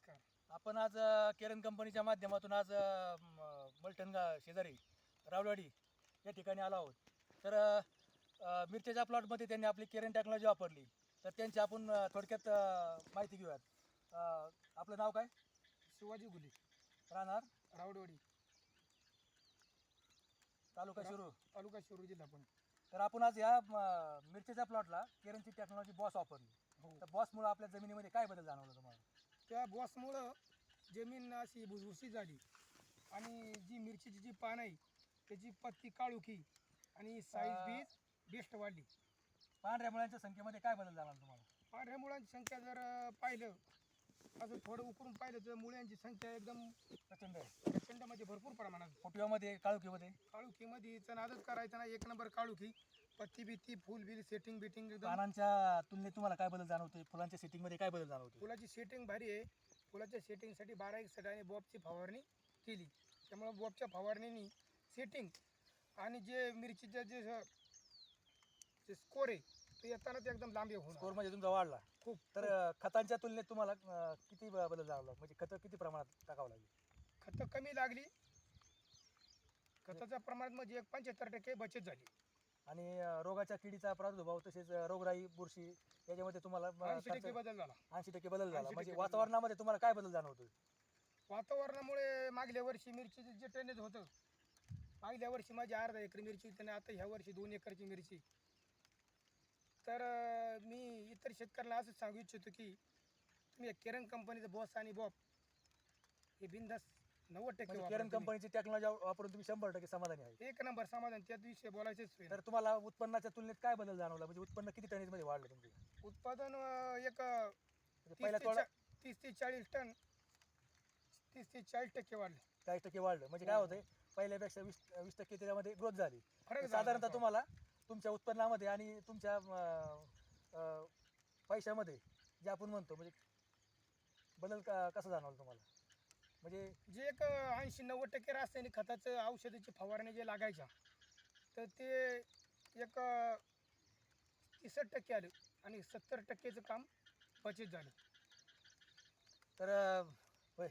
नमस्कार. आपण आज केरन कंपनीच्या माध्यमातून आज मलठणगा शेजारी रावलवाडी या ठिकाणी आलो आहोत. तर मिरचीच्या प्लॉटमध्ये त्यांनी आपली केरन टेक्नॉलॉजी वापरली. तर त्यांची आपण थोडक्यात माहिती घेऊयात. आपलं नाव काय? शिवाजी गुले, राहणार रावडवाडी, तालुका शिरूर. तालुका शिरूर, जिल्हा पुणे. तर आपण आज या मिरचीच्या प्लॉटला केरनची टेक्नॉलॉजी बॉस वापरली. हो. तर बॉसमुळे आपल्या जमिनीमध्ये काय बदल जाणवला तुम्हाला? त्या बॉसमुळं जमीन अशी भुसभुशीत झाली आणि जी मिरचीची जी पान आहे त्याची पत्ती काळुखी आणि साईज बीज बेस्ट वाढली. पांढऱ्या मुळ्यांच्या संख्येमध्ये काय बदल झाला तुम्हाला? पांढऱ्या मुळांची संख्या जर पाहिलं, असं थोडं उकरून पाहिलं तर मुळ्यांची संख्या एकदम प्रचंड आहे. प्रचंड म्हणजे भरपूर प्रमाणात. फुटव्यामध्ये काळुकीमध्ये काळुखीमध्ये नादच करायचं ना, एक नंबर काळुखी, पत्ती बित्ती फुल बिल सेटिंग बिटिंग एकदम. पानांच्या तुलनेत तुम्हाला काय बदल जाणवते? फुलांच्या सेटिंगमध्ये काय बदल जाणवते? फुलाची सेटिंग भारी आहे. फुलाच्या सेटिंगसाठी 12 सटाने बॉबची फवारणी केली. त्यामुळं बॉबच्या फवारणीने सेटिंग आणि जे मिरचीचं जे स्कोर आहे ते येताना ते एकदम लांबी होणार. स्कोर म्हणजे तुमचा वाढला खूप. तर खतांच्या तुलनेत तुम्हाला किती बदल जाणवला? म्हणजे खतं किती प्रमाणात टाकावं लागली? खतं कमी लागली. खताच्या प्रमाणात म्हणजे एक 75% बचत झाली. आणि रोगाच्या किडीचा प्रादुर्भाव तसेच रोगराई बुरशी याच्यामध्ये तुम्हाला 80% बदल झाला. 80% बदल झाला. 80% म्हणजे बदल वातावरणामध्ये तुम्हाला काय बदल जाणवतो? वातावरणामुळे मागल्या वर्षी मिरचीचं जे टनेज होतं, मागल्या वर्षी माझी अर्धा एकर मिरची होती आणि आता ह्या वर्षी 2 एकरची मिरची. तर मी इतर शेतकऱ्यांना असंच सांगू इच्छितो की तुम्ही केरन कंपनीचं बॉस आणि बॉब हे बिनधास्त 90% म्हणजे वापरा केरन तुम्ही. कंपनीची टेक्नॉलॉजी वापरून तुम्ही 100% समाधानी आहे. एक नंबर समाधान, त्या दिवशी बोलायचंच नाही. तर तुम्हाला उत्पन्नाच्या तुलनेत काय बदल जाणवला? म्हणजे उत्पन्न किती टनेजमध्ये वाढलं तुमचं? उत्पादन एक म्हणजे पहिल्या तोडा 30 ते 40 टन, 30 ते 40% वाढले. 40% वाढलं. म्हणजे काय होतंय, पहिल्यापेक्षा 20% त्याच्यामध्ये ग्रोथ झाली. फरक झाला. साधारणतः तुम्हाला तुमच्या उत्पन्नामध्ये आणि तुमच्या पैशामध्ये जे आपण म्हणतो म्हणजे बदल कसा जाणवला तुम्हाला? म्हणजे जे एक 80-90% रासायनिक खताचं औषधाची फवारणी जे लागायच्या, तर ते एक 63% आलं आणि 70%चं काम बचत झालं. तर होय.